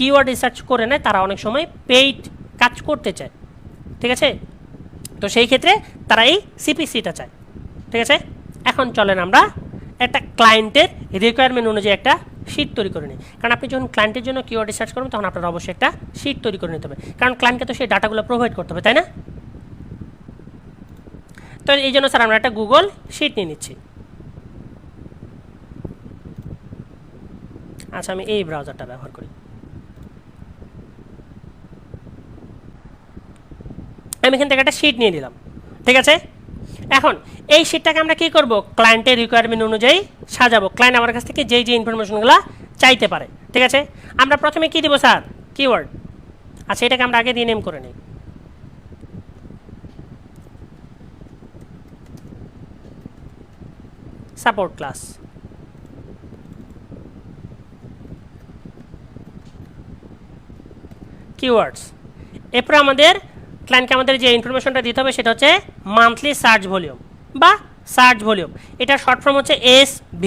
Keyword research করে নেয় তারা অনেক সময় পেইড কাজ করতে চায়, ঠিক আছে? তো সেই ক্ষেত্রে তারা এই সিপিসিটা চায়, ঠিক আছে? এখন চলেন আমরা একটা ক্লায়েন্টের রিকোয়ারমেন্ট অনুযায়ী একটা শিট তৈরি করে নিই। কারণ আপনি যখন ক্লায়েন্টের জন্য কিওয়ার্ড রিসার্চ করবেন তখন আপনার অবশ্যই একটা শিট তৈরি করে নিতে হবে, কারণ ক্লায়েন্টকে তো সেই ডাটাগুলো প্রোভাইড করতে হবে, তাই না? তো এই জন্য স্যার আমরা একটা গুগল শিট নিয়ে নিচ্ছি। আচ্ছা, আমি এই ব্রাউজারটা ব্যবহার করি। আমি এখান থেকে একটা শিট নিয়ে নিলাম, ঠিক আছে? এখন এই শিটটাকে আমরা কি করব, ক্লায়েন্টের রিকোয়ারমেন্ট অনুযায়ী সাজাবো। ক্লায়েন্ট আমার কাছ থেকে যেই যে ইনফরমেশনগুলো চাইতে পারে, ঠিক আছে? আমরা প্রথমে কি দিব স্যার, কিওয়ার্ড। আচ্ছা, এটাকে আমরা আগে দিয়ে নেম করে নিই। Support class, keywords. এরপর আমাদের ক্লায়েন্টকে আমাদের যে ইনফরমেশনটা দিতে হবে সেটা হচ্ছে মান্থলি সার্চ ভলিউম বা সার্চ ভলিউম, এটা শর্ট ফর্ম হচ্ছে SV।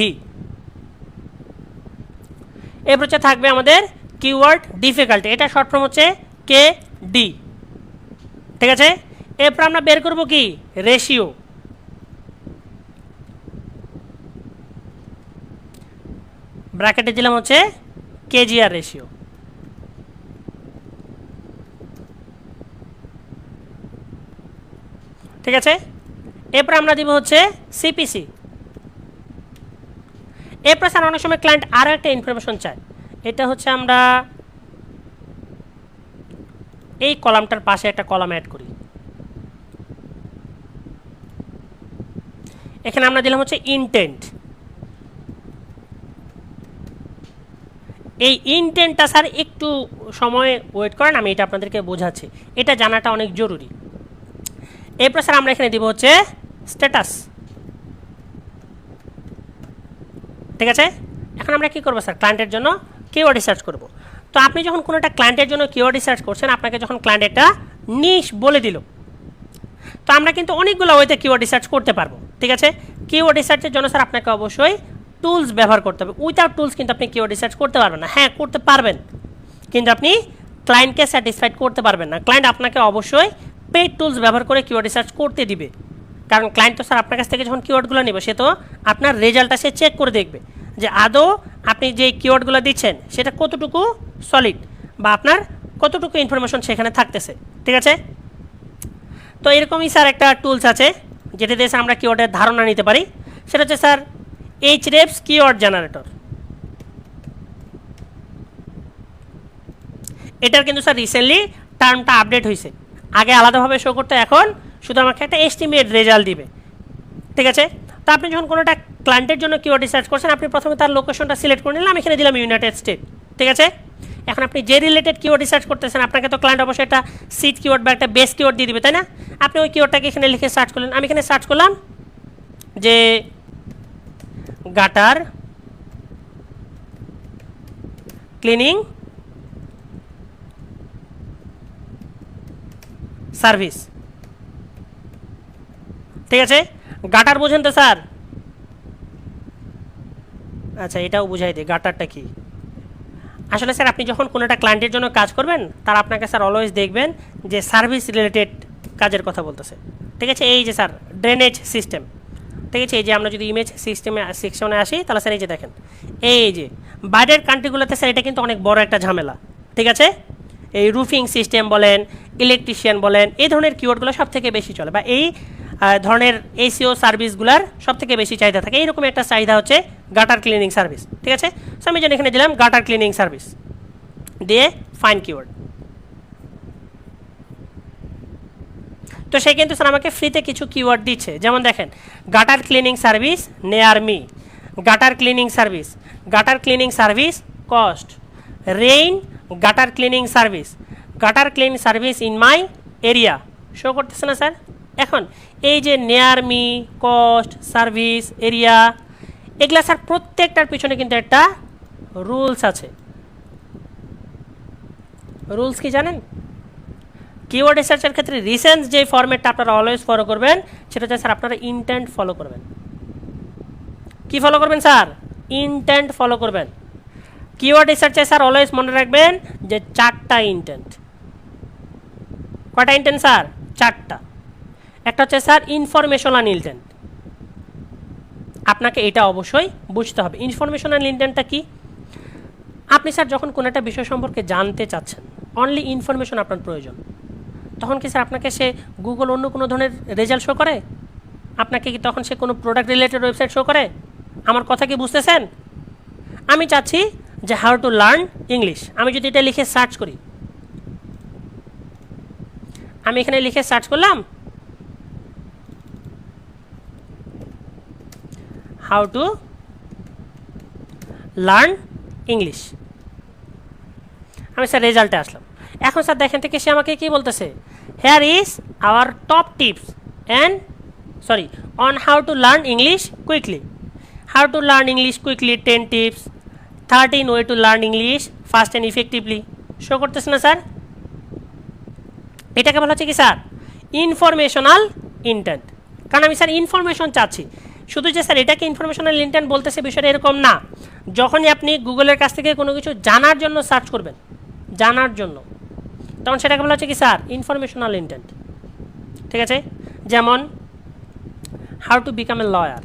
এরপর হচ্ছে থাকবে আমাদের কিওয়ার্ড ডিফিকাল্টি, এটা শর্ট ফর্ম হচ্ছে KD, ঠিক আছে? এরপর আমরা বের করব কি, রেশিও। ব্র্যাকেটে দিলাম হচ্ছে KGR রেশিও, ঠিক আছে? এরপর আমরা দিব হচ্ছে CPC। এরপর স্যার অনেক সময় ক্লায়েন্ট আরও একটা ইনফরমেশন চায়, এটা হচ্ছে আমরা এই কলামটার পাশে একটা কলাম অ্যাড করি। এখানে আমরা দিলাম হচ্ছে ইনটেন্ট। এই ইনটেন্টটা স্যার একটু সময় ওয়েট করেন, আমি এটা আপনাদেরকে বোঝাচ্ছি, এটা জানাটা অনেক জরুরি। এরপর স্যার আমরা এখানে দিব হচ্ছে স্ট্যাটাস, ঠিক আছে? এখন আমরা কি করবো স্যার, ক্লায়েন্টের জন্য কিওয়ার্ড রিসার্চ করব। তো আপনি যখন কোনো একটা ক্লায়েন্টের জন্য কিওয়ার্ড রিসার্চ করছেন, আপনাকে যখন ক্লায়েন্ট একটা নিশ বলে দিল, তো আমরা কিন্তু অনেকগুলো ওয়েতে কিওয়ার্ড রিসার্চ করতে পারবো, ঠিক আছে? কিওয়ার্ড রিসার্চের জন্য স্যার আপনাকে অবশ্যই টুলস ব্যবহার করতে হবে। উইথাউট টুলস কিন্তু আপনি কিওয়ার্ড রিসার্চ করতে পারবেন না। হ্যাঁ, করতে পারবেন, কিন্তু আপনি ক্লায়েন্টকে স্যাটিসফাইড করতে পারবেন না। ক্লায়েন্ট আপনাকে অবশ্যই পেইড টুলস ব্যবহার করে কিওয়ার্ড রিসার্চ করতে দিবে, কারণ ক্লায়েন্ট তো স্যার আপনার কাছ থেকে যখন কিওয়ার্ডগুলো নেবে সে তো আপনার রেজাল্টটা সে চেক করে দেখবে যে আদৌ আপনি যে কিওয়ার্ডগুলো দিচ্ছেন সেটা কতটুকু সলিড বা আপনার কতটুকু ইনফরমেশন সেখানে থাকতেছে, ঠিক আছে? তো এরকমই স্যার একটা টুলস আছে যেটা দিয়ে আমরা কিওয়ার্ডের ধারণা নিতে পারি, সেটা হচ্ছে স্যার Hrefs কিওয়ার্ড জেনারেটর। এটার কিন্তু স্যার রিসেন্টলি টার্মটা আপডেট হয়েছে, আগে আলাদাভাবে শো করতে, এখন শুধু আমাকে একটা এস্টিমেট রেজাল্ট দিবে, ঠিক আছে? তো আপনি যখন কোনো একটা ক্লায়েন্টের জন্য কিওয়ার্ড রিসার্চ করছেন, আপনি প্রথমে তার লোকেশনটা সিলেক্ট করে নিলাম, এখানে দিলাম ইউনাইটেড স্টেট, ঠিক আছে? এখন আপনি যে রিলেটেড কিওয়ার্ড রিসার্চ করতেছেন, আপনাকে তো ক্লায়েন্ট অবশ্যই একটা সিট কিওয়ার্ড বা একটা বেস কিওয়ার্ড দিয়ে দিবে, তাই না? আপনি ওই কিওয়ার্ডটাকে এখানে লিখে সার্চ করলেন। আমি এখানে সার্চ করলাম যে গাটার ক্লিনিং সার্ভিস, ঠিক আছে? গাটার বোঝেন তো স্যার? আচ্ছা, এটাও বুঝাই দিই গাটারটা কি। আসলে স্যার আপনি যখন কোনো একটা ক্লায়েন্টের জন্য কাজ করবেন, তারা আপনাকে স্যার অলওয়েজ দেখবেন যে সার্ভিস রিলেটেড কাজের কথা বলতেছে, ঠিক আছে? এই যে স্যার ড্রেনেজ সিস্টেম, ঠিক আছে? এই যে আমরা যদি ইমেজ সেকশনে আসি, তাহলে স্যার এই যে দেখেন, এই যে বাইরের কান্ট্রিগুলোতে স্যার এটা কিন্তু অনেক বড় একটা ঝামেলা, ঠিক আছে? এই রুফিং সিস্টেম বলেন, ইলেকট্রিশিয়ান বলেন, এই ধরনের কিওয়ার্ডগুলো সব থেকে বেশি চলে, বা এই ধরনের এসিও সার্ভিসগুলোর সব থেকে বেশি চাহিদা থাকে। এইরকম একটা চাহিদা হচ্ছে গাটার ক্লিনিং সার্ভিস, ঠিক আছে? সো আমি যেন এখানে দিলাম গাটার ক্লিনিং সার্ভিস, দিয়ে ফাইন কিওয়ার্ড। তো সে কিন্তু স্যার আমাকে ফ্রিতে কিছু কিওয়ার্ড দিচ্ছে, যেমন দেখেন গাটার ক্লিনিং সার্ভিস নেয়ার me, গাটার cleaning service, gutter cleaning service cost, rain গাটার cleaning service, gutter cleaning service in my area, show করতেছে না স্যার? এখন এই যে নেয়ার মি, কস্ট, সার্ভিস, এরিয়া, এগুলা স্যার প্রত্যেকটার পিছনে কিন্তু একটা রুলস আছে। রুলস কি জানেন? কিওয়ার্ড রিসার্চের ক্ষেত্রে রিসেন্ট যে ফরম্যাটটা আপনারা অলওয়েজ ফলো করবেন সেটা হচ্ছে স্যার আপনারা ইনটেন্ট ফলো করবেন। কি ফলো করবেন স্যার? ইনটেন্ট ফলো করবেন। কিওয়ার্ড রিসার্চে স্যার অলওয়েজ মনে রাখবেন যে 4টা ইন্টেন্ট। কয়টা ইন্টেন্ট স্যার? 4টা। একটা হচ্ছে স্যার ইনফরমেশনাল ইন্টেন্ট, আপনাকে এটা অবশ্যই বুঝতে হবে। ইনফরমেশনাল ইন্টেন্টটা কি? আপনি স্যার যখন কোনো একটা বিষয় সম্পর্কে জানতে চাচ্ছেন, অনলি ইনফরমেশন আপনার প্রয়োজন, তখন কি স্যার আপনাকে সে গুগল অন্য কোনো ধরনের রেজাল্ট শো করে? আপনাকে কি তখন সে কোনো প্রোডাক্ট রিলেটেড ওয়েবসাইট শো করে? আমার কথা কি বুঝতেছেন? আমি চাচ্ছি যে হাউ টু লার্ন ইংলিশ, আমি যদি এটা লিখে সার্চ করি, আমি এখানে লিখে সার্চ করলাম হাউ টু লার্ন ইংলিশ, আমি স্যার রেজাল্টে আসলাম। এখন স্যার দেখেন থেকে সে আমাকে কি বলতেছে, hair is our top tips and sorry on how to learn English quickly, how to learn English quickly 10 tips, 13 way to learn English fast and effectively. Show করতেছে না স্যার? এটাকে বলা হচ্ছে কি স্যার? Informational intent. কারণ আমি sir information চাচ্ছি। শুধু যে স্যার এটাকে ইনফরমেশনাল ইন্টেন্ট বলতেছে বিষয়টা এরকম না। যখনই আপনি গুগলের কাছ থেকে কোনো কিছু জানার জন্য সার্চ করবেন, জানার জন্য, তখন সেটাকে বলা হচ্ছে কি স্যার? Informational intent. ঠিক আছে? যেমন how to become a lawyer,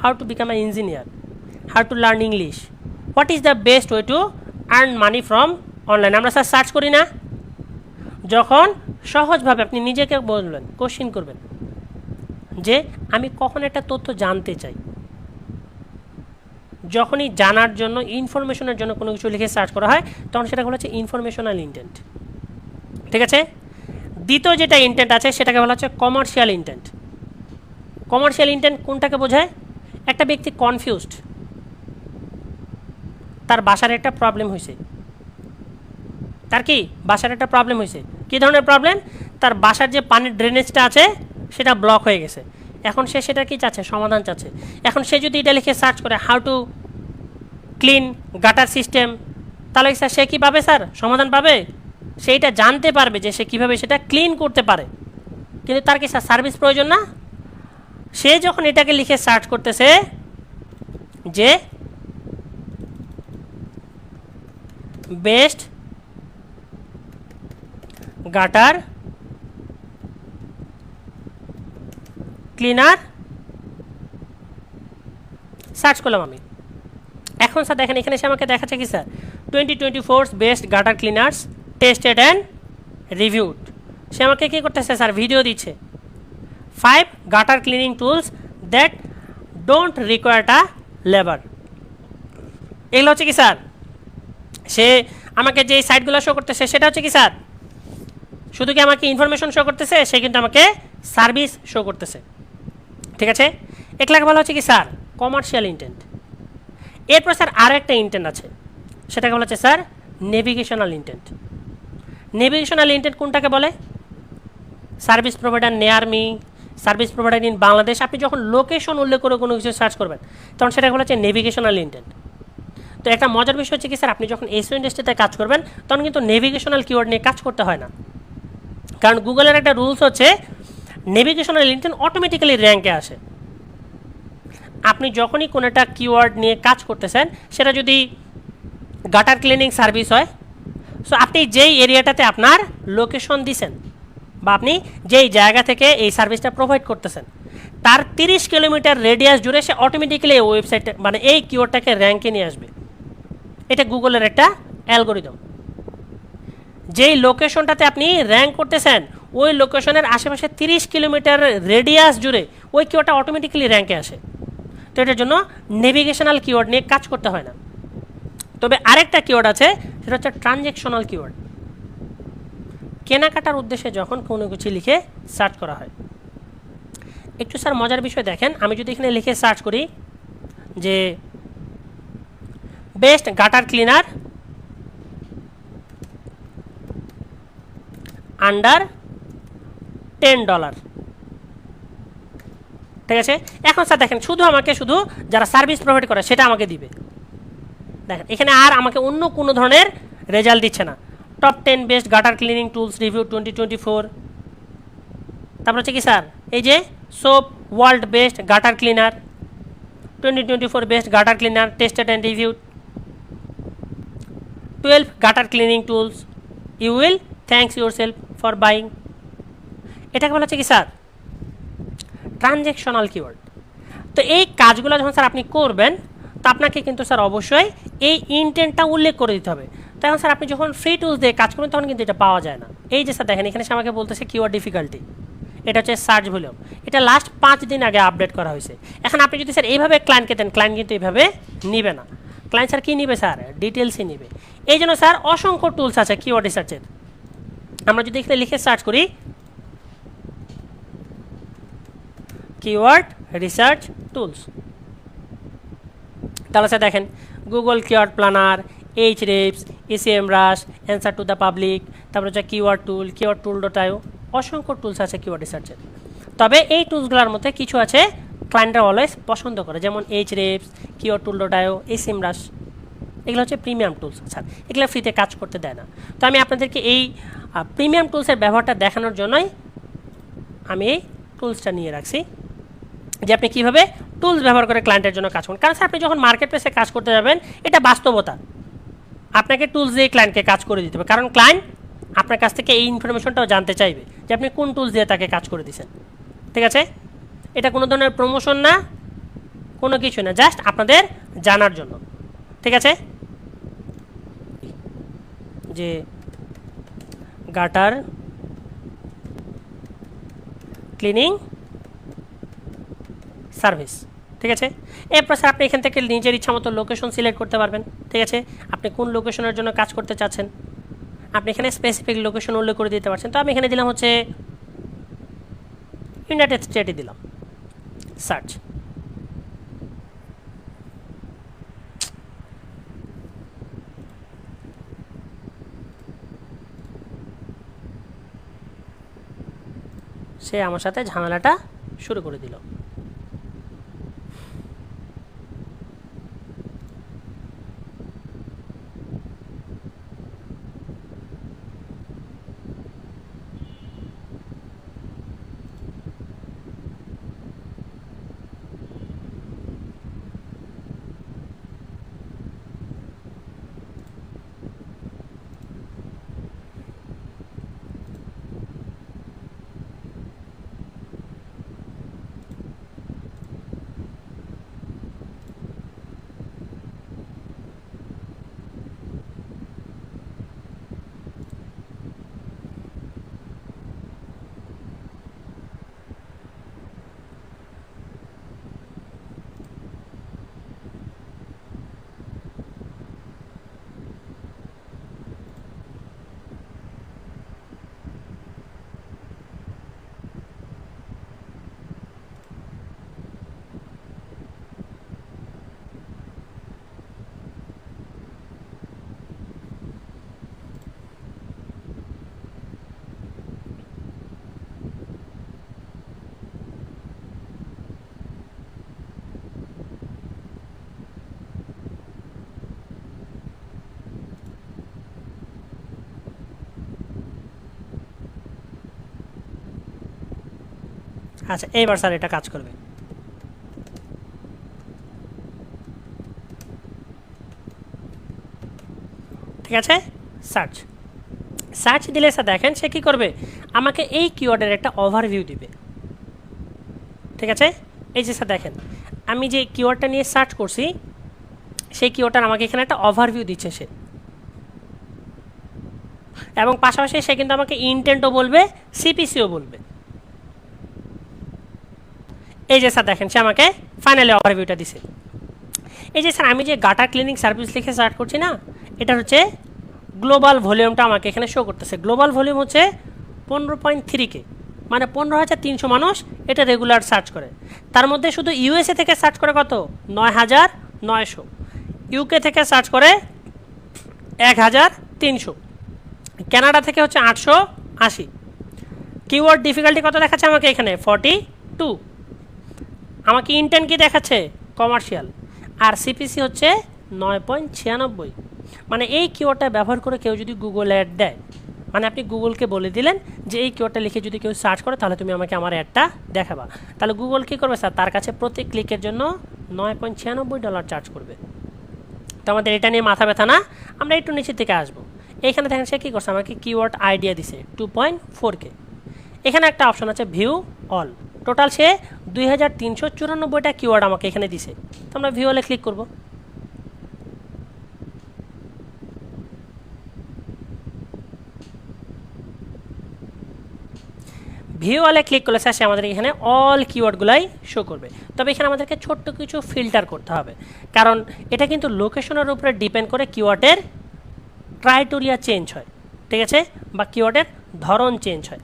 how to become a engineer, how to learn English, what is the best way to earn money from online. আমরা স্যার সার্চ করি না? যখন সহজভাবে আপনি নিজেকে বলবেন, কোশ্চিন করবেন যে আমি কখন একটা তথ্য জানতে চাই, যখনই জানার জন্য ইনফরমেশনের জন্য কোনো কিছু লিখে সার্চ করা হয়, তখন সেটা বলা হচ্ছে ইনফরমেশনাল ইন্টেন্ট। ঠিক আছে? দ্বিতীয় যেটা ইন্টেন্ট আছে সেটাকে বলা হচ্ছে কমার্শিয়াল ইন্টেন্ট। কমার্শিয়াল ইন্টেন্ট কোনটাকে বোঝায়? একটা ব্যক্তি কনফিউজড, তার বাসার একটা প্রবলেম হয়েছে, তার কি বাসার একটা প্রবলেম হয়েছে। কী ধরনের প্রবলেম? তার বাসার যে পানির ড্রেনেজটা আছে সেটা ব্লক হয়ে গেছে। এখন সে সেটা কি চাচ্ছে? সমাধান চাচ্ছে। এখন সে যদি এটা লিখে সার্চ করে হাউ টু ক্লিন গাটার সিস্টেম, তাহলে স্যার সে কী পাবে স্যার? সমাধান পাবে। সেইটা জানতে পারবে যে সে কীভাবে সেটা ক্লিন করতে পারে। কিন্তু তার কি স্যার সার্ভিস প্রয়োজন না? সে যখন এটাকে লিখে সার্চ করতেছে যে বেস্ট গাটার ক্লিনার সার্চ করলাম আমি, এখন স্যার দেখেন এখানে সে আমাকে দেখাচ্ছে কি sir 2024 best gutter cleaners tested and reviewed. সে আমাকে কী করতেছে স্যার? ভিডিও দিচ্ছে 5 gutter cleaning tools that don't require a labour. এগুলো হচ্ছে কি স্যার? সে আমাকে যে সাইটগুলো শো করতেছে সেটা হচ্ছে কি স্যার? শুধু কি আমাকে ইনফরমেশন শো করতেছে? সে কিন্তু আমাকে সার্ভিস শো করতেছে। ঠিক আছে? এগুলাকে বলা হচ্ছে কি স্যার? Commercial intent. এরপর স্যার আরও একটা ইন্টেন্ট আছে, সেটাকে বলা হচ্ছে sir navigational intent. Navigational intent কোনটাকে বলে? সার্ভিস প্রোভাইডার নেয়ার me, service provider in Bangladesh. আপনি যখন লোকেশন উল্লেখ করে কোনো কিছু সার্চ করবেন তখন সেটাকে বলা হচ্ছে নেভিগেশনাল ইন্টেন্ট। তো একটা মজার বিষয় হচ্ছে কি স্যার, আপনি যখন এসইও ইন্ডাস্ট্রিতে কাজ করবেন তখন কিন্তু নেভিগেশনাল কিওয়ার্ড নিয়ে কাজ করতে হয় না। কারণ গুগলের একটা রুলস হচ্ছে নেভিগেশনাল ইন্টেন্ট অটোমেটিক্যালি র্যাঙ্কে আসে। আপনি যখনই কোনো একটা কিওয়ার্ড নিয়ে কাজ করতেছেন, সেটা যদি গাটার ক্লিনিং সার্ভিস হয়, সো আপনি যেই এরিয়াটাতে আপনার লোকেশন দিছেন বা আপনি যেই জায়গা থেকে এই সার্ভিসটা প্রোভাইড করতেছেন, তার 30 কিলোমিটার রেডিয়াস জুড়ে সে অটোমেটিক্যালি এই ওয়েবসাইটে মানে এই কিওয়ার্ডটাকে র্যাঙ্কে নিয়ে আসবে। এটা গুগলের একটা অ্যালগোরিদম। যেই লোকেশনটাতে আপনি র্যাঙ্ক করতেছেন ওই লোকেশনের আশেপাশে 30 কিলোমিটার রেডিয়াস জুড়ে ওই কিওয়ার্ডটা অটোমেটিক্যালি র্যাঙ্কে আসে। তো এটার জন্য নেভিগেশনাল কিওয়ার্ড নিয়ে কাজ করতে হয় না। তবে আরেকটা কিওয়ার্ড আছে, সেটা হচ্ছে ট্রানজ্যাকশনাল কিওয়ার্ড। কেনাকাটার উদ্দেশ্যে যখন কোনো কিছু লিখে সার্চ করা হয়। একটু স্যার মজার বিষয় দেখেন, আমি যদি এখানে লিখে সার্চ করি যে বেস্ট গাটার ক্লিনার আন্ডার $10, ঠিক আছে? এখন স্যার দেখেন শুধু আমাকে শুধু যারা সার্ভিস প্রোভাইড করে সেটা আমাকে দিবে। দেখেন এখানে আর আমাকে অন্য কোনো ধরনের রেজাল্ট দিচ্ছে না। Top 10 best gutter cleaning tools review 2024। তারপর হচ্ছে কি স্যার এই যে soap world best gutter cleaner 2024 best gutter cleaner tested and reviewed. 12 gutter cleaning tools, you will thanks yourself for buying. এটাকে বলা হচ্ছে কি স্যার ট্রানজ্যাকশনাল কিওয়ার্ড। তো এই কাজগুলো যখন স্যার আপনি করবেন তো আপনাকে কিন্তু স্যার অবশ্যই এই ইনটেন্টটা উল্লেখ করে দিতে হবে। তো এখন স্যার আপনি যখন ফ্রি টুলস দিয়ে কাজ করবেন তখন কিন্তু এটা পাওয়া যায় না। এই যে স্যার দেখেন এখানে সে আমাকে বলতেছে কিওয়ার্ড ডিফিকাল্টি, এটা হচ্ছে সার্চ ভলিউম, এটা লাস্ট 5 দিন আগে আপডেট করা হয়েছে। এখন আপনি যদি স্যার এইভাবে ক্লায়েন্টকে দেন, ক্লায়েন্ট কিন্তু এইভাবে নিবে না। ক্লায়েন্ট স্যার কী নিবে স্যার ডিটেলসই নিবে। এই জন্য স্যার অসংখ্য টুলস আছে কিওয়ার্ড রিসার্চের। আমরা যদি এখানে লিখে সার্চ করি কিওয়ার্ড রিসার্চ টুলস, তাহলে স্যার দেখেন Google keyword planner, Ahrefs, SEMrush, answer to the public, তারপরে হচ্ছে কিওয়ার্ড tool.io, অসংখ্য টুলস আছে কিওয়ার্ড রিসার্চের। তবে এই টুলসগুলোর মধ্যে কিছু আছে ক্লায়েন্টরা অলওয়েজ পছন্দ করে, যেমন এইচরেপস, কিওয়ার্ড tool.io, এসিএমরাশ, এগুলো হচ্ছে প্রিমিয়াম টুলস স্যার, এগুলো ফ্রিতে কাজ করতে দেয় না। তো আমি আপনাদেরকে এই প্রিমিয়াম টুলসের ব্যবহারটা দেখানোর জন্যই আমি এই টুলসটা নিয়ে রাখছি, যে আপনি কীভাবে টুলস ব্যবহার করে ক্লায়েন্টের জন্য কাজ করুন। কারণ স্যার আপনি যখন মার্কেট প্লেসে কাজ করতে যাবেন এটা বাস্তবতা, আপনাকে টুলস দিয়ে ক্লায়েন্টকে কাজ করে দিতে হবে। কারণ ক্লায়েন্ট আপনার কাছ থেকে এই ইনফরমেশনটাও জানতে চাইবে যে আপনি কোন টুলস দিয়ে তাকে কাজ করে দিয়েছেন। ঠিক আছে, এটা কোনো ধরনের প্রমোশন না, কোনো কিছু না, জাস্ট আপনাদের জানার জন্য। ঠিক আছে, যে গাটার ক্লিনিং সার্ভিস। ঠিক আছে, এরপর স্যার আপনি এখান থেকে নিজের ইচ্ছা মতো লোকেশন সিলেক্ট করতে পারবেন। ঠিক আছে, আপনি কোন লোকেশনের জন্য কাজ করতে চাচ্ছেন আপনি এখানে স্পেসিফিক লোকেশন উল্লেখ করে দিতে পারছেন। তো আমি এখানে দিলাম হচ্ছে ইউনাইটেড স্টেটে দিলাম সার্চ। সে আমার সাথে ঝামেলাটা শুরু করে দিল। আচ্ছা, এইবার স্যার এটা কাজ করবে। ঠিক আছে, সার্চ সার্চ দিলে স্যার দেখেন সে কী করবে, আমাকে এই কিওয়ার্ডের একটা ওভারভিউ দিবে। ঠিক আছে, এই যে স্যার দেখেন আমি যে কিওয়ার্ডটা নিয়ে সার্চ করছি সেই কিওয়ার্ডটার আমাকে এখানে একটা ওভারভিউ দিচ্ছে সে, এবং পাশাপাশি সে কিন্তু আমাকে ইনটেন্টও বলবে, সিপিসিও বলবে। এই যে স্যার দেখেন সে আমাকে ফাইনালি ওভারভিউটা দিছে। এই যে স্যার আমি যে গাটার ক্লিনিং সার্ভিস লিখে স্টার্ট করছি না, এটা হচ্ছে গ্লোবাল ভলিউমটা আমাকে এখানে শো করতেছে। গ্লোবাল ভলিউম হচ্ছে 15.3K, মানে 15,300 মানুষ এটা রেগুলার সার্চ করে। তার মধ্যে শুধু ইউএসএ থেকে সার্চ করে কত 9,900, ইউকে থেকে সার্চ করে 1,300, কানাডা থেকে হচ্ছে 880। কিওয়ার্ড ডিফিকাল্টি কত দেখাচ্ছে আমাকে এখানে 42, আমাকে ইন্টেন্ট কি দেখাচ্ছে কমার্শিয়াল, আর সিপিসি হচ্ছে 9.96। মানে এই কিওয়ার্ডটা ব্যবহার করে কেউ যদি গুগল অ্যাড দেয়, মানে আপনি গুগলকে বলে দিলেন যে এই কিওয়ার্ডটা লিখে যদি কেউ সার্চ করে তাহলে তুমি আমাকে আমার অ্যাডটা দেখাবা, তাহলে গুগল কী করবে স্যার তার কাছে প্রতি ক্লিকের জন্য $9.96 চার্জ করবে। তো আমাদের এটা নিয়ে মাথা ব্যথা না, আমরা একটু নিচের থেকে আসবো। এইখানে দেখেন সে কী করছে, আমাকে কিওয়ার্ড আইডিয়া দিছে 2.4K। এখানে একটা অপশন আছে ভিউ অল, টোটাল সে 2394টা কিওয়ার্ড আমাকে এখানে দিছে। তো আমরা ভিউ অলে ক্লিক করব। ভিউ অলে ক্লিক করলে স্যার সে আমাদের এখানে অল কিওয়ার্ডগুলাই শো করবে। তবে এখানে আমাদেরকে ছোট্ট কিছু ফিল্টার করতে হবে, কারণ এটা কিন্তু লোকেশনের উপরে ডিপেন্ড করে কিওয়ার্ডের ক্রাইটেরিয়া চেঞ্জ হয়, ঠিক আছে, বা কিওয়ার্ডের ধরন চেঞ্জ হয়।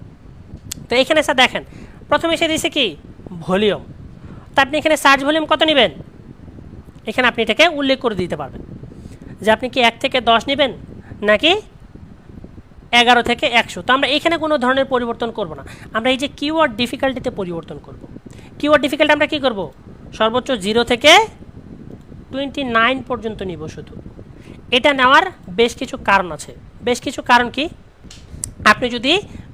তো এখানে স্যার দেখেন প্রথমে এসে দিয়েছে কি ভলিউম। তো আপনি এখানে সার্চ ভলিউম কত নেবেন, এখানে আপনি এটাকে উল্লেখ করে দিতে পারবেন যে আপনি কি 1 থেকে 10 নেবেন নাকি 11 থেকে 100। তো আমরা এখানে কোনো ধরনের পরিবর্তন করব না, আমরা এই যে কিওয়ার্ড ডিফিকাল্টিতে পরিবর্তন করব। কিওয়ার্ড ডিফিকাল্টি আমরা কি করব, সর্বোচ্চ 0 থেকে 29 পর্যন্ত নিব শুধু। এটা নেওয়ার বেশ কিছু কারণ আছে। বেশ কিছু কারণ কি, আপনি যদি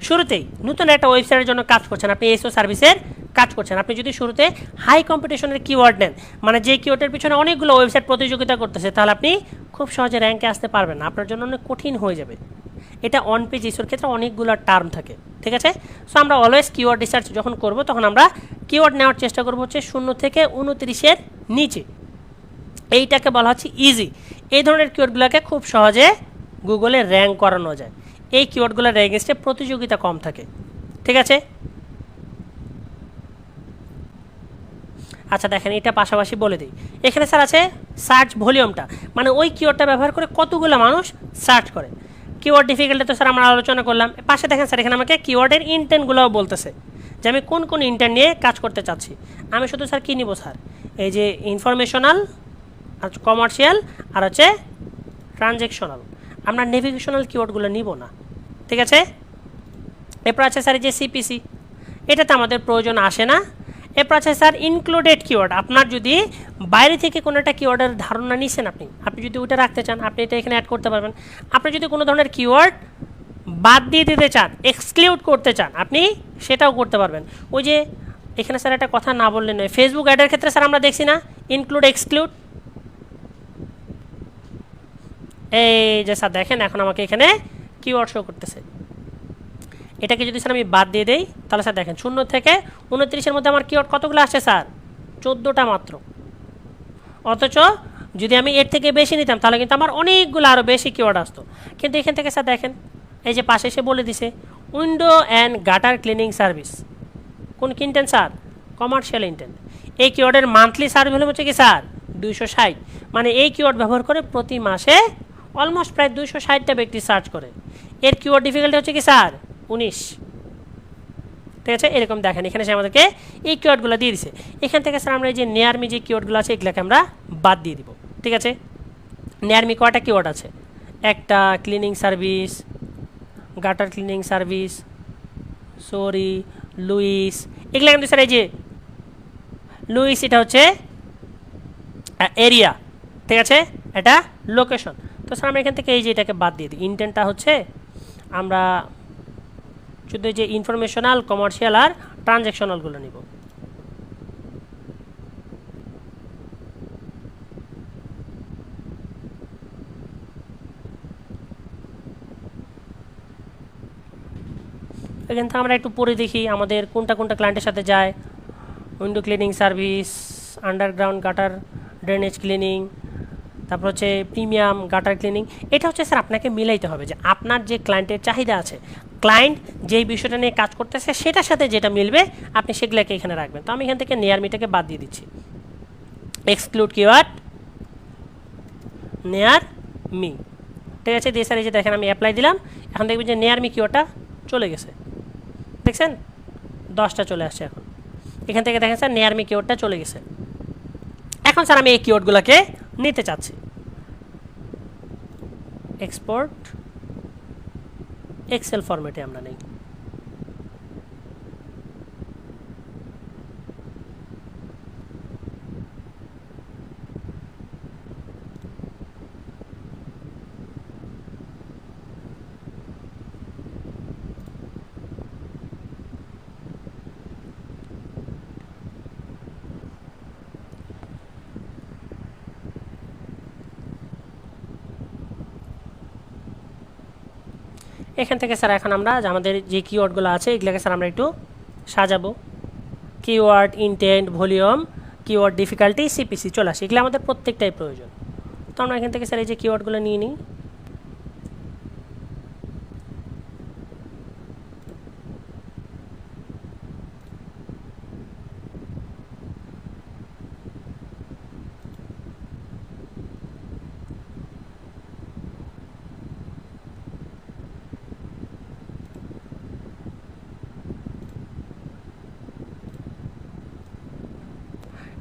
শুরুতেই নতুন একটা ওয়েবসাইটের জন্য কাজ করছেন, আপনি এসও সার্ভিসের কাজ করছেন, আপনি যদি শুরুতে হাই কম্পিটিশনের কিওয়ার্ড নেন, মানে যে কিওয়ার্ডের পিছনে অনেকগুলো ওয়েবসাইট প্রতিযোগিতা করতেছে, তাহলে আপনি খুব সহজে র্যাঙ্কে আসতে পারবেন না, আপনার জন্য অনেক কঠিন হয়ে যাবে। এটা অন পেজ ইস্যুর ক্ষেত্রে অনেকগুলো টার্ম থাকে, ঠিক আছে। সো আমরা অলওয়েজ কিওয়ার্ড রিসার্চ যখন করব তখন আমরা কিওয়ার্ড নেওয়ার চেষ্টা করব হচ্ছে 0 থেকে 29-এর নিচে। এইটাকে বলা হচ্ছে ইজি। এই ধরনের কিওয়ার্ডগুলোকে খুব সহজে গুগলে র্যাঙ্ক করানো যায়। এই কিওয়ার্ডগুলোর র্যাঙ্কেজে প্রতিযোগিতা কম থাকে, ঠিক আছে। আচ্ছা দেখেন এটা পাশাপাশি বলে দিই, এখানে স্যার আছে সার্চ ভলিউমটা, মানে ওই কিওয়ার্ডটা ব্যবহার করে কতগুলো মানুষ সার্চ করে। কিওয়ার্ড ডিফিকাল্টি তো স্যার আমরা আলোচনা করলাম। পাশে দেখেন স্যার এখানে আমাকে কিওয়ার্ডের ইন্টেন্টগুলোও বলতেছে যে আমি কোন কোন ইন্টেন্ট নিয়ে কাজ করতে চাচ্ছি। আমি শুধু স্যার কী নিব স্যার, এই যে ইনফরমেশনাল আর কমার্শিয়াল আর হচ্ছে ট্রানজ্যাকশনাল, আমরা নেভিগেশনাল কিওয়ার্ডগুলো নিব না, ঠিক আছে। এরপর আছে স্যার এই যে সিপিসি, এটাতে আমাদের প্রয়োজন আসে না। এরপর আছে স্যার ইনক্লুডেড কিওয়ার্ড, আপনার যদি বাইরে থেকে কোনো একটা কিওয়ার্ডের ধারণা নিছেন আপনি যদি ওটা রাখতে চান আপনি এটা এখানে অ্যাড করতে পারবেন। আপনি যদি কোনো ধরনের কিওয়ার্ড বাদ দিয়ে দিতে চান, এক্সক্লুড করতে চান, আপনি সেটাও করতে পারবেন। ওই যে এখানে স্যার একটা কথা না বললে নয়, ফেসবুক অ্যাডের ক্ষেত্রে স্যার আমরা দেখছি না ইনক্লুড এক্সক্লুড, এই যে স্যার দেখেন এখন আমাকে এখানে কিওয়ার্ড শো করতেছে। এটাকে যদি স্যার আমি বাদ দিয়ে দেই তাহলে স্যার দেখেন 0 থেকে 29-এর মধ্যে আমার কিওয়ার্ড কতগুলো আসছে স্যার, 14টা মাত্র। অথচ যদি আমি এর থেকে বেশি নিতাম তাহলে কিন্তু আমার অনেকগুলো আরও বেশি কিওয়ার্ড আসতো। কিন্তু এখান থেকে স্যার দেখেন এই যে পাশে এসে বলে দিছে উইন্ডো অ্যান্ড গাটার ক্লিনিং সার্ভিস, কোন ইন্টেন্ট স্যার, কমার্শিয়াল ইন্টেন্ট। এই কিওয়ার্ডের মান্থলি সার্চ ভ্যালু হচ্ছে কি স্যার 260, মানে এই কিওয়ার্ড ব্যবহার করে প্রতি মাসে অলমোস্ট প্রায় 260টা ব্যক্তি সার্চ করে। এর কিওয়ার্ড ডিফিকাল্টি হচ্ছে কি স্যার 19, ঠিক আছে। এরকম দেখেন এখানে সে আমাদেরকে এই কিওয়ার্ডগুলো দিয়ে দিছে। এখান থেকে স্যার আমরা এই যে নেয়ারমি যে কিওয়ার্ডগুলো আছে এগুলোকে আমরা বাদ দিয়ে দিব, ঠিক আছে। নেয়ারমি কয়টা কিওয়ার্ড আছে, একটা cleaning service, gutter cleaning service, sorry, লুইস, এগুলো কিন্তু স্যার এই যে লুইস এটা হচ্ছে এরিয়া, ঠিক আছে, এটা লোকেশন। তো স্যার আমরা এখান থেকে এই যে এটাকে বাদ দিয়ে দিই। ইন্টেন্টটা হচ্ছে আমরা শুধু যে ইনফরমেশনাল, কমার্শিয়াল আর ট্রানজ্যাকশনালগুলো নিব। এখান থেকে আমরা একটু পরে দেখি আমাদের কোনটা কোনটা ক্লায়েন্টের সাথে যায়। Window cleaning service, underground গাটার drainage cleaning, তারপর হচ্ছে প্রিমিয়াম গাটার ক্লিনিং। এটা হচ্ছে স্যার আপনাকে মিলাইতে হবে যে আপনার যে ক্লায়েন্টের চাহিদা আছে, ক্লায়েন্ট যেই বিষয়টা নিয়ে কাজ করতেছে সেটার সাথে যেটা মিলবে আপনি সেগুলোকে এখানে রাখবেন। তো আমি এখান থেকে নেয়ারমিটাকে বাদ দিয়ে দিচ্ছি, এক্সক্লুড কিওয়ার্ড নেয়ার মি, ঠিক আছে। দিয়ে স্যার এই যে দেখেন আমি অ্যাপ্লাই দিলাম, এখন দেখবেন যে নেয়ার মি কিওয়ার্ডটা চলে গেছে, দেখছেন 10টা চলে আসছে। এখন এখান থেকে দেখেন স্যার নেয়ার মি কিওয়ার্ডটা চলে গেছে। এখন স্যার আমি এই কিওয়ার্ডগুলোকে নিতে চাচ্ছি, এক্সপোর্ট এক্সেল ফরম্যাটে আমরা নেই। এখান থেকে স্যার এখন আমরা আমাদের যে কিওয়ার্ডগুলো আছে এগুলোকে স্যার আমরা একটু সাজাবো। Keyword, intent, volume, keyword difficulty, CPC চলে আসে, এগুলো আমাদের প্রত্যেকটাই প্রয়োজন। তো আমরা এখান থেকে স্যার এই যে কিওয়ার্ডগুলো নিয়ে নিই।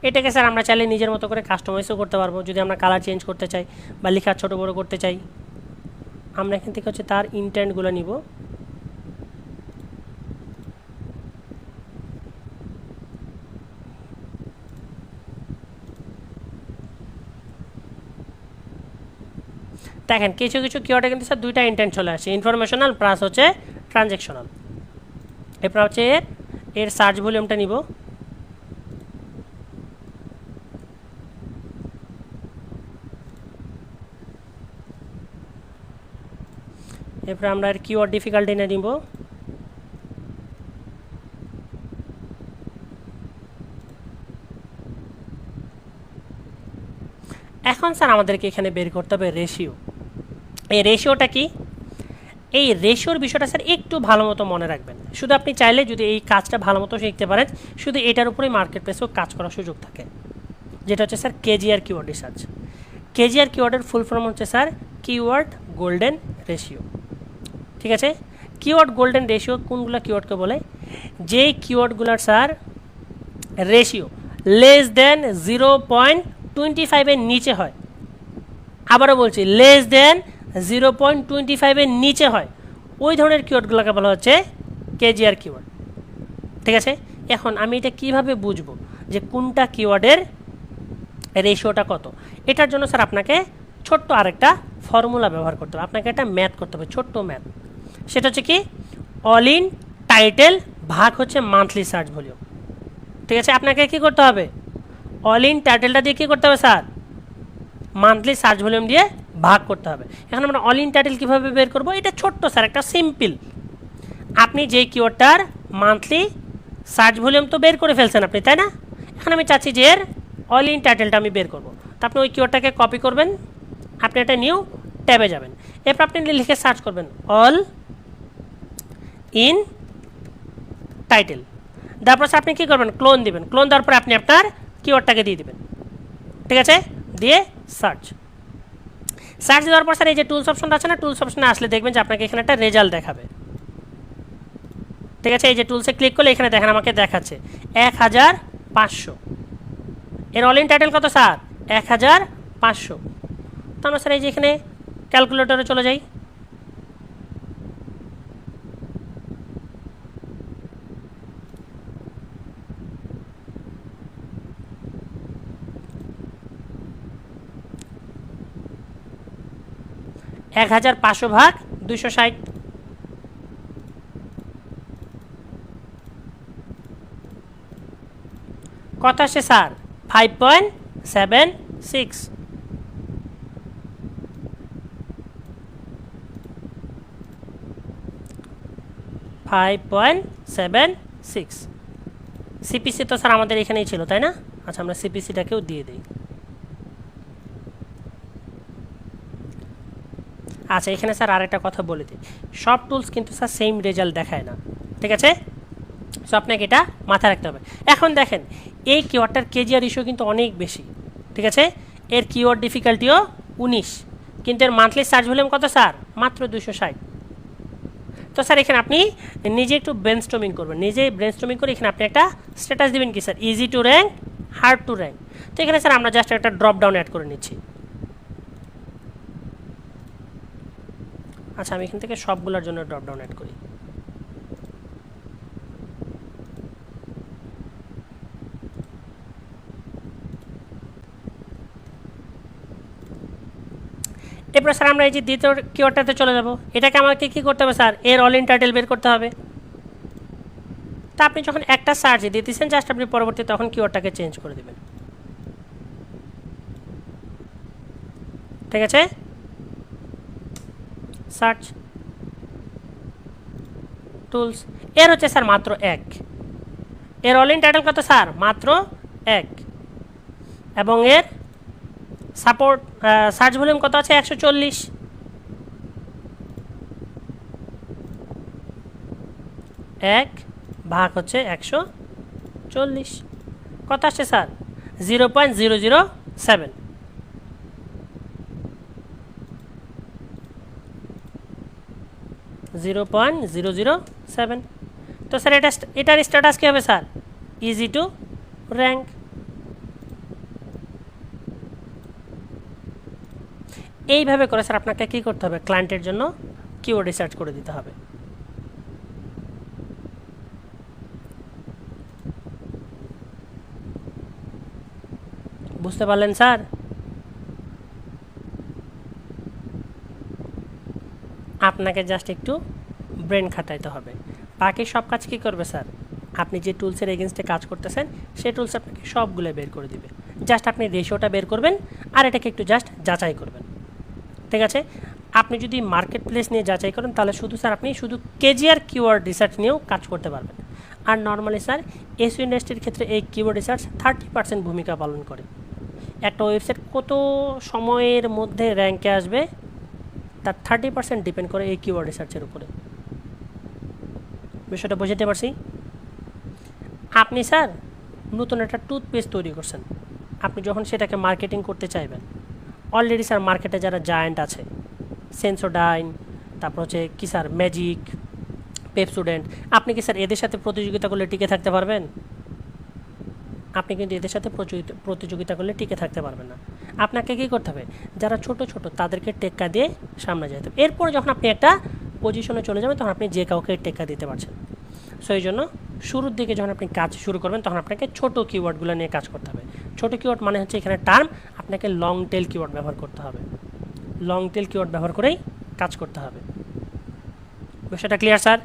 এটাকে স্যার আমরা চাইলে নিজের মতো করে কাস্টমাইজও করতে পারবো, যদি আমরা কালার চেঞ্জ করতে চাই বা লেখা ছোটো বড়ো করতে চাই। আমরা এখান থেকে হচ্ছে তার ইনটেন্টগুলো নিব। দেখেন কিছু কিছু কিওয়ার্ডে কিন্তু স্যার দুইটা ইনটেন্ট চলে আসে, ইনফরমেশনাল প্লাস হচ্ছে ট্রানজ্যাকশনাল। এরপর হচ্ছে এর সার্চ ভলিউমটা নিব। এরপর আমরা এর কিওয়ার্ড ডিফিকাল্টি নিব। এখন স্যার আমাদেরকে এখানে বের করতে হবে রেশিও। এই রেশিওটা কি? এই রেশিওর বিষয়টা স্যার একটু ভালো মতো মনে রাখবেন। শুধু আপনি চাইলে যদি এই কাজটা ভালো মতো শিখতে পারেন, শুধু এটার উপরেই মার্কেট প্লেসেও কাজ করার সুযোগ থাকে, যেটা হচ্ছে sir KGR keyword research. KGR কিওয়ার্ডের ফুল ফর্ম হচ্ছে স্যার কিওয়ার্ড গোল্ডেন রেশিও। ঠিক আছে, কিওয়ার্ড গোল্ডেন রেশিও কোনগুলো কিওয়ার্ডকে বলে? যেই কিওয়ার্ডগুলোর স্যার রেশিও লেস দেন 0.25-এর নিচে হয়। আবারও বলছি, লেস দেন 0.25-এর নিচে হয়, ওই ধরনের কিওয়ার্ডগুলোকে বলা হচ্ছে কেজিআর কিওয়ার্ড। ঠিক আছে, এখন আমি এটা কিভাবে বুঝবো যে কোনটা কিওয়ার্ডের রেশিওটা কত? এটার জন্য স্যার আপনাকে ছোট্ট আরেকটা ফর্মুলা ব্যবহার করতে হবে, আপনাকে একটা ম্যাথ করতে হবে, ছোট্ট ম্যাথ। সেটা হচ্ছে কি, অল ইন টাইটেল ভাগ হচ্ছে মান্থলি সার্চ ভলিউম। ঠিক আছে, আপনাকে কি করতে হবে? অল ইন টাইটেলটা দিয়ে কী করতে হবে স্যার? মান্থলি সার্চ ভলিউম দিয়ে ভাগ করতে হবে। এখন আমরা অল ইন টাইটেল কীভাবে বের করবো? এটা ছোট্ট স্যার, একটা সিম্পল। আপনি যেই কিওয়ার্ডটার মান্থলি সার্চ ভলিউম তো বের করে ফেলছেন আপনি, তাই না? এখন আমি চাচ্ছি যে এর অল ইন টাইটেলটা আমি বের করবো। তো আপনি ওই কিওয়ার্ডটাকে কপি করবেন, আপনি একটা নিউ ট্যাবে যাবেন, এরপর আপনি লিখে সার্চ করবেন অল ইন টাইটেল। তারপর আপনি কী করবেন? ক্লোন দিবেন। ক্লোন দেওয়ার পরে আপনি আপনার কিওয়ার্ডটাকে দিয়ে দিবেন। ঠিক আছে, দিয়ে সার্চ দেওয়ার পর স্যার এই যে টুলস অপশনটা আছে না, টুলস অপশনে আসলে দেখবেন যে আপনাকে এখানে একটা রেজাল্ট দেখাবে। ঠিক আছে, এই যে টুলসে ক্লিক করলে এখানে দেখেন আমাকে দেখাচ্ছে 1500। এর অল ইন টাইটেল কত স্যার? 1500। তো আমরা স্যার এই যে এখানে ক্যালকুলেটরে চলে যাই। এক 1500 ভাগ 260। কত আসছে স্যার? 5.76। সিপিসি তো স্যার আমাদের এখানেই ছিল, তাই না? আচ্ছা, আমরা সিপিসিটাকেও দিয়ে দিই। আচ্ছা, এখানে স্যার আরেকটা কথা বলে দিই, সব টুলস কিন্তু স্যার সেম রেজাল্ট দেখায় না। ঠিক আছে, সো আপনাকে এটা মাথায় রাখতে হবে। এখন দেখেন এই কিওয়ার্ডটার কেজিআর ইস্যু কিন্তু অনেক বেশি। ঠিক আছে, এর কিওয়ার্ড ডিফিকাল্টিও 19, কিন্তু এর মান্থলি সার্চ ভলিউম কত স্যার? মাত্র 260। তো স্যার এখানে আপনি নিজে একটু ব্রেনস্টর্মিং করবেন, নিজে ব্রেনস্টর্মিং করে এখানে আপনি একটা স্ট্যাটাস দেবেন কি sir? Easy to rank, hard to rank. তো এখানে স্যার আমরা জাস্ট একটা ড্রপ ডাউন অ্যাড করে নিচ্ছি। আচ্ছা, আমি এখান থেকে সবগুলোর জন্য ড্রপ ডাউন অ্যাড করি। এরপর স্যার আমরা এই যে দ্বিতীয় কিওয়ার্ডটাতে চলে যাব। এটাকে আমাকে কী করতে হবে স্যার? এর অল ইন টাইটেল বের করতে হবে। তা আপনি যখন একটা সার্চ দিতেছেন, জাস্ট আপনি পরবর্তী তখন কিওয়ার্ডটাকে চেঞ্জ করে দেবেন। ঠিক আছে, সার্চ টুলস। এর হচ্ছে স্যার মাত্র 1, এর অল ইন টাইটেল কত স্যার? মাত্র 1, এবং এর সাপোর্ট সার্চ ভলিউম কত আছে? 140। 1 ভাগ হচ্ছে 140, কত আসছে স্যার? 0.007। তো স্যার এটার স্ট্যাটাস কী হবে স্যার? Easy to rank. এইভাবে করে স্যার আপনাকে কী করতে হবে? ক্লায়েন্টের জন্য কিওয়ার্ড রিসার্চ করে দিতে হবে। বুঝতে পারলেন স্যার? আপনাকে জাস্ট একটু ব্রেন খাটাইতে হবে, বাকি সব কাজ কী করবে স্যার? আপনি যে টুলসের এগেনস্টে কাজ করতেছেন সেই টুলস আপনাকে সবগুলো বের করে দিবে। জাস্ট আপনি রেশিওটা বের করবেন আর এটাকে একটু জাস্ট যাচাই করবেন, ঠিক আছে? আপনি যদি মার্কেট প্লেস নিয়ে যাচাই করেন তাহলে শুধু স্যার আপনি শুধু কেজি আর কিওয়ার্ড রিসার্চ নিয়েও কাজ করতে পারবেন। আর নর্মালি স্যার এসইও ইন্ডাস্ট্রির ক্ষেত্রে এই কিওয়ার্ড রিসার্চ 30% ভূমিকা পালন করে। একটা ওয়েবসাইট কত সময়ের মধ্যে র্যাঙ্কে আসবে তার 30% ডিপেন্ড করে এই কিওয়ার্ড রিসার্চের উপরে। বিষয়টা বুঝতে পারছি? আপনি স্যার নতুন একটা টুথপেস্ট তৈরি করছেন, আপনি যখন সেটাকে মার্কেটিং করতে চাইবেন, অলরেডি স্যার মার্কেটে যারা জায়ান্ট আছে, সেন্সোডাইন, তারপর হচ্ছে কি স্যার ম্যাজিক, পেপসোডেন্ট, আপনি কি স্যার এদের সাথে প্রতিযোগিতা করলে টিকে থাকতে পারবেন? আপনি কিন্তু এদের সাথে প্রতিযোগিতা করলে টিকে থাকতে পারবেন না। আপনাকে কী করতে হবে? যারা ছোট ছোট তাদেরকে টেক্কা দিয়ে সামনে যেতে হবে। এরপর যখন আপনি একটা পজিশনে চলে যাবেন তখন আপনি যে কাউকে টেক্কা দিতে পারছেন। সো এই জন্য শুরুর দিকে যখন আপনি কাজ শুরু করবেন তখন আপনাকে ছোট কিওয়ার্ডগুলো নিয়ে কাজ করতে হবে। ছোট কিওয়ার্ড মানে হচ্ছে এখানে টার্ম, আপনাকে লং টেল কিওয়ার্ড ব্যবহার করতে হবে। লং টেল কিওয়ার্ড ব্যবহার করেই কাজ করতে হবে। বিষয়টা ক্লিয়ার স্যার?